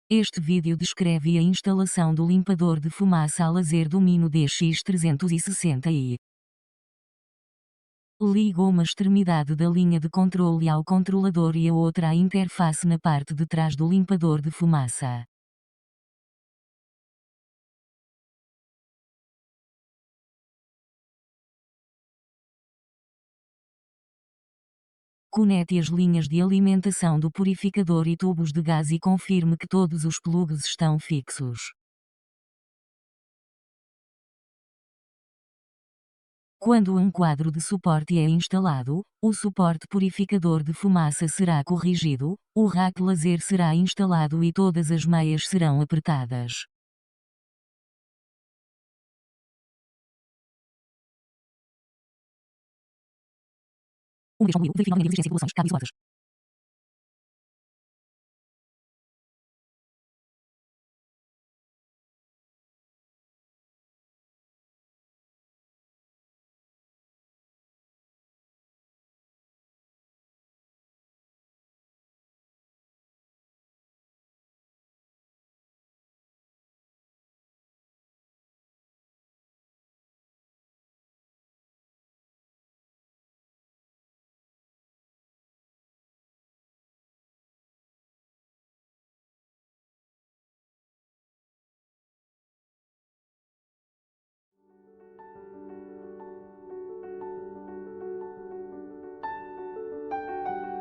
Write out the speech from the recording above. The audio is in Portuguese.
Este vídeo descreve a instalação do limpador de fumaça a Laser Domino DX360i. Liga uma extremidade da linha de controle ao controlador e a outra à interface na parte de trás do limpador de fumaça. Conecte as linhas de alimentação do purificador e tubos de gás e confirme que todos os plugs estão fixos. Quando um quadro de suporte é instalado, o suporte purificador de fumaça será corrigido, o rack laser será instalado e todas as meias serão apertadas. Verificação, verificação, exigência de cabo e suportes.